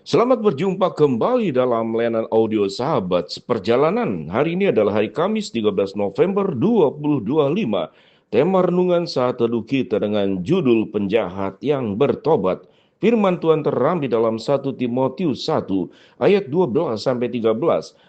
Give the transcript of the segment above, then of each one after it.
Selamat berjumpa kembali dalam layanan audio Sahabat Seperjalanan. Hari ini adalah hari Kamis 13 November 2025. Tema renungan saat teduh kita dengan judul Penjahat yang Bertobat. Firman Tuhan terambil dalam 1 Timotius 1 ayat 12 sampai 13.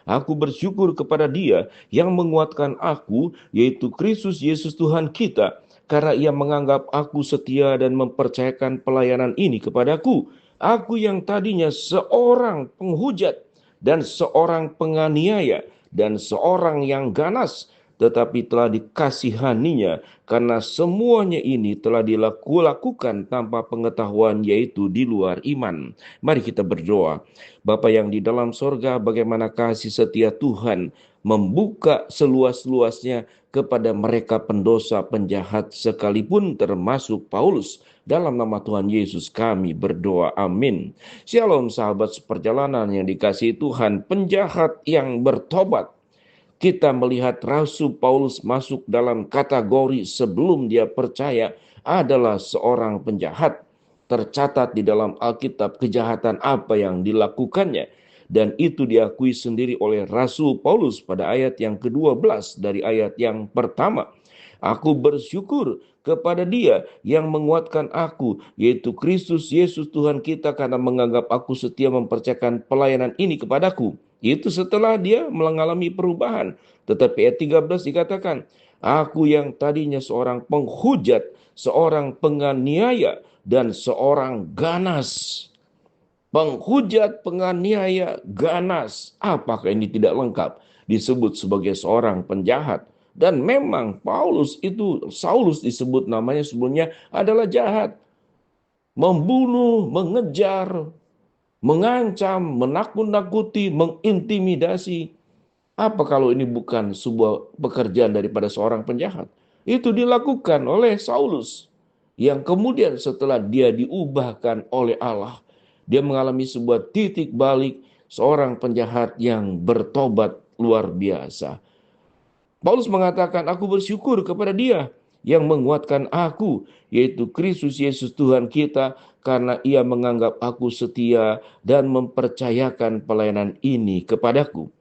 Aku bersyukur kepada Dia yang menguatkan aku, yaitu Kristus Yesus Tuhan kita, karena Ia menganggap aku setia dan mempercayakan pelayanan ini kepadaku. Aku yang tadinya seorang penghujat dan seorang penganiaya dan seorang yang ganas, tetapi telah dikasihaninya karena semuanya ini telah dilakukan tanpa pengetahuan, yaitu di luar iman. Mari kita berdoa. Bapa yang di dalam sorga, bagaimana kasih setia Tuhan membuka seluas-luasnya kepada mereka pendosa penjahat sekalipun termasuk Paulus. Dalam nama Tuhan Yesus kami berdoa, amin. Shalom sahabat seperjalanan yang dikasihi Tuhan, penjahat yang bertobat. Kita melihat Rasul Paulus masuk dalam kategori sebelum dia percaya adalah seorang penjahat. Tercatat di dalam Alkitab kejahatan apa yang dilakukannya. Dan itu diakui sendiri oleh Rasul Paulus pada ayat yang ke-12 dari ayat yang pertama. Aku bersyukur kepada Dia yang menguatkan aku, yaitu Kristus Yesus Tuhan kita, karena menganggap aku setia mempercayakan pelayanan ini kepadaku. Itu setelah dia mengalami perubahan. Tetapi ayat 13 dikatakan, aku yang tadinya seorang penghujat, seorang penganiaya, dan seorang ganas. Penghujat, penganiaya, ganas. Apakah ini tidak lengkap? Disebut sebagai seorang penjahat. Dan memang Saulus disebut namanya sebelumnya adalah jahat. Membunuh, mengejar, mengancam, menakut-nakuti, mengintimidasi. Apa kalau ini bukan sebuah pekerjaan daripada seorang penjahat? Itu dilakukan oleh Saulus. Yang kemudian setelah dia diubahkan oleh Allah, dia mengalami sebuah titik balik, seorang penjahat yang bertobat luar biasa. Paulus mengatakan, aku bersyukur kepada Dia yang menguatkan aku, yaitu Kristus Yesus Tuhan kita, karena Ia menganggap aku setia dan mempercayakan pelayanan ini kepadaku.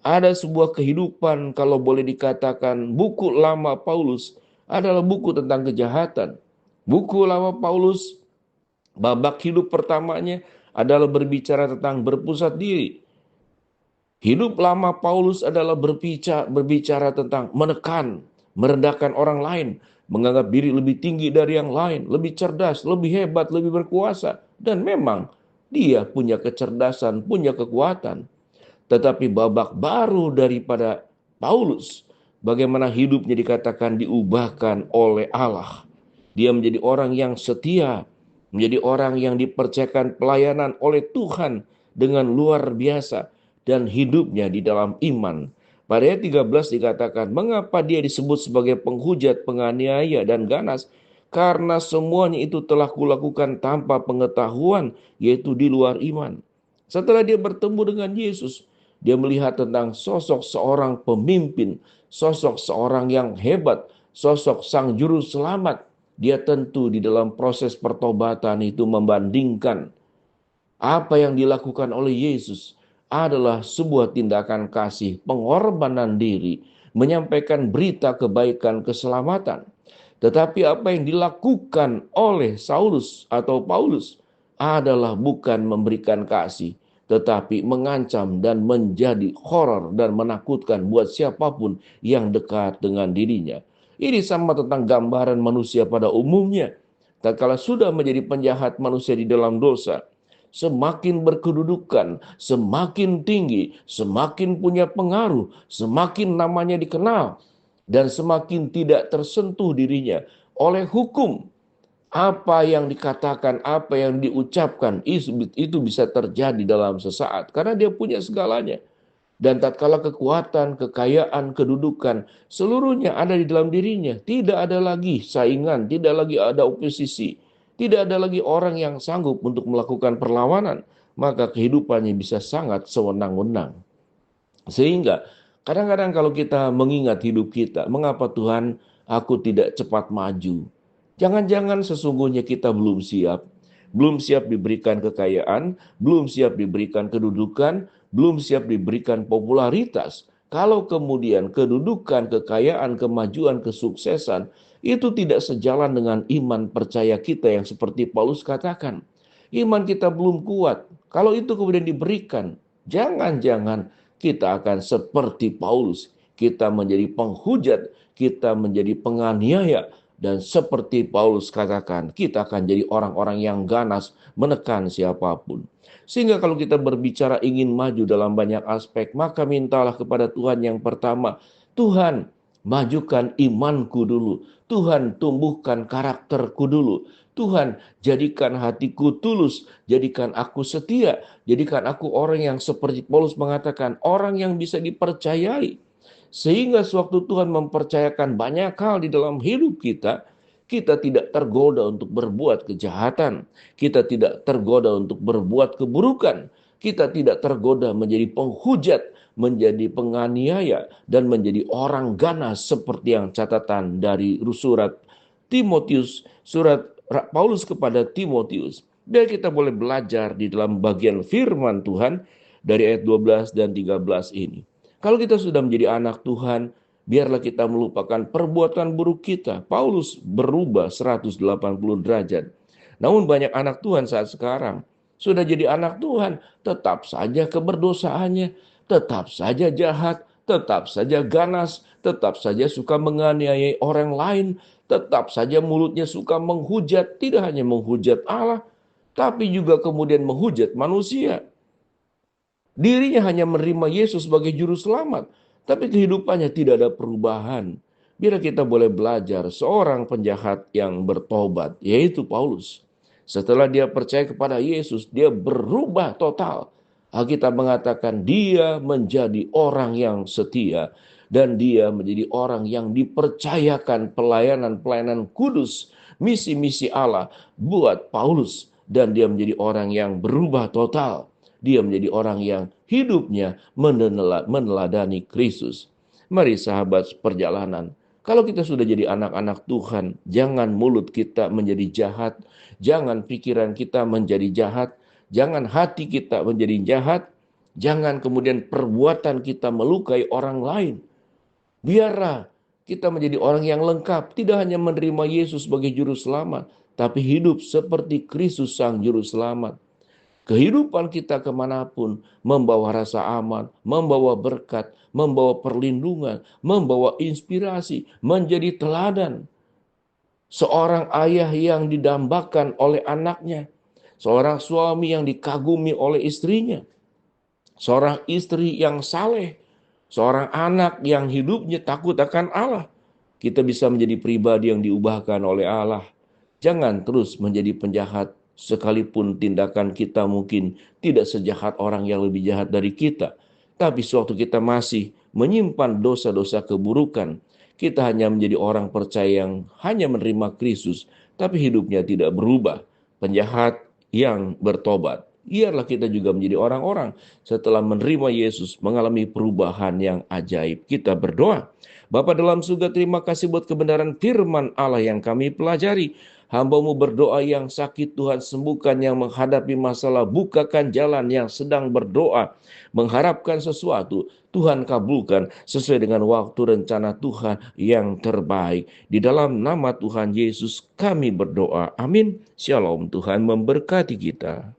Ada sebuah kehidupan, kalau boleh dikatakan, buku lama Paulus adalah buku tentang kejahatan. Buku lama Paulus, babak hidup pertamanya adalah berbicara tentang berpusat diri. Hidup lama Paulus adalah berbicara tentang menekan, merendahkan orang lain, menganggap diri lebih tinggi dari yang lain, lebih cerdas, lebih hebat, lebih berkuasa. Dan memang dia punya kecerdasan, punya kekuatan. Tetapi babak baru daripada Paulus, bagaimana hidupnya dikatakan diubahkan oleh Allah. Dia menjadi orang yang setia, menjadi orang yang dipercayakan pelayanan oleh Tuhan dengan luar biasa, dan hidupnya di dalam iman. Pada ayat 13 dikatakan, mengapa dia disebut sebagai penghujat, penganiaya, dan ganas? Karena semuanya itu telah kulakukan tanpa pengetahuan, yaitu di luar iman. Setelah dia bertemu dengan Yesus, dia melihat tentang sosok seorang pemimpin, sosok seorang yang hebat, sosok sang juru selamat. Dia tentu di dalam proses pertobatan itu membandingkan apa yang dilakukan oleh Yesus adalah sebuah tindakan kasih, pengorbanan diri, menyampaikan berita kebaikan, keselamatan. Tetapi apa yang dilakukan oleh Saulus atau Paulus adalah bukan memberikan kasih, tetapi mengancam dan menjadi horor dan menakutkan buat siapapun yang dekat dengan dirinya. Ini sama tentang gambaran manusia pada umumnya. Tatkala sudah menjadi penjahat manusia di dalam dosa, semakin berkedudukan, semakin tinggi, semakin punya pengaruh, semakin namanya dikenal, dan semakin tidak tersentuh dirinya oleh hukum. Apa yang dikatakan, apa yang diucapkan, itu bisa terjadi dalam sesaat, karena dia punya segalanya. Dan tatkala kekuatan, kekayaan, kedudukan, seluruhnya ada di dalam dirinya. Tidak ada lagi saingan, tidak lagi ada oposisi. Tidak ada lagi orang yang sanggup untuk melakukan perlawanan. Maka kehidupannya bisa sangat sewenang-wenang. Sehingga kadang-kadang kalau kita mengingat hidup kita, mengapa Tuhan aku tidak cepat maju? Jangan-jangan sesungguhnya kita belum siap. belum siap diberikan kekayaan, belum siap diberikan kedudukan, belum siap diberikan popularitas. Kalau kemudian kedudukan, kekayaan, kemajuan, kesuksesan itu tidak sejalan dengan iman percaya kita yang seperti Paulus katakan. Iman kita belum kuat. Kalau itu kemudian diberikan, jangan-jangan kita akan seperti Paulus. Kita menjadi penghujat, kita menjadi penganiaya, dan seperti Paulus katakan, kita akan jadi orang-orang yang ganas menekan siapapun. Sehingga kalau kita berbicara ingin maju dalam banyak aspek, maka mintalah kepada Tuhan yang pertama, Tuhan majukan imanku dulu. Tuhan tumbuhkan karakterku dulu. Tuhan jadikan hatiku tulus, jadikan aku setia, jadikan aku orang yang seperti Paulus mengatakan, orang yang bisa dipercayai. Sehingga sewaktu Tuhan mempercayakan banyak hal di dalam hidup kita, kita tidak tergoda untuk berbuat kejahatan. Kita tidak tergoda untuk berbuat keburukan. Kita tidak tergoda menjadi penghujat, menjadi penganiaya, dan menjadi orang ganas seperti yang catatan dari surat Timotius, surat Paulus kepada Timotius. Dan kita boleh belajar di dalam bagian firman Tuhan dari ayat 12 dan 13 ini. Kalau kita sudah menjadi anak Tuhan, biarlah kita melupakan perbuatan buruk kita. Paulus berubah 180 derajat. Namun banyak anak Tuhan saat sekarang sudah jadi anak Tuhan, tetap saja keberdosaannya, tetap saja jahat, tetap saja ganas, tetap saja suka menganiayai orang lain, tetap saja mulutnya suka menghujat, tidak hanya menghujat Allah, tapi juga kemudian menghujat manusia. Dirinya hanya menerima Yesus sebagai juru selamat, tapi kehidupannya tidak ada perubahan. Biar kita boleh belajar seorang penjahat yang bertobat, yaitu Paulus. Setelah dia percaya kepada Yesus, dia berubah total. Alkitab mengatakan dia menjadi orang yang setia dan dia menjadi orang yang dipercayakan pelayanan-pelayanan kudus, misi-misi Allah buat Paulus, dan dia menjadi orang yang berubah total. Dia menjadi orang yang hidupnya meneladani Kristus. Mari sahabat perjalanan, kalau kita sudah jadi anak-anak Tuhan, jangan mulut kita menjadi jahat, jangan pikiran kita menjadi jahat, jangan hati kita menjadi jahat, jangan kemudian perbuatan kita melukai orang lain. Biarlah kita menjadi orang yang lengkap, tidak hanya menerima Yesus sebagai juru selamat, tapi hidup seperti Kristus sang juru selamat. Kehidupan kita kemanapun membawa rasa aman, membawa berkat, membawa perlindungan, membawa inspirasi, menjadi teladan. Seorang ayah yang didambakan oleh anaknya, seorang suami yang dikagumi oleh istrinya, seorang istri yang saleh, seorang anak yang hidupnya takut akan Allah. Kita bisa menjadi pribadi yang diubahkan oleh Allah. Jangan terus menjadi penjahat, sekalipun tindakan kita mungkin tidak sejahat orang yang lebih jahat dari kita. Tapi sewaktu kita masih menyimpan dosa-dosa keburukan, kita hanya menjadi orang percaya yang hanya menerima Kristus, tapi hidupnya tidak berubah. Penjahat yang bertobat. Biarlah kita juga menjadi orang-orang setelah menerima Yesus mengalami perubahan yang ajaib. Kita berdoa. Bapa dalam surga, terima kasih buat kebenaran firman Allah yang kami pelajari. Hamba-Mu berdoa yang sakit Tuhan sembuhkan, yang menghadapi masalah bukakan jalan, yang sedang berdoa mengharapkan sesuatu Tuhan kabulkan sesuai dengan waktu rencana Tuhan yang terbaik. Di dalam nama Tuhan Yesus kami berdoa. Amin. Shalom. Tuhan memberkati kita.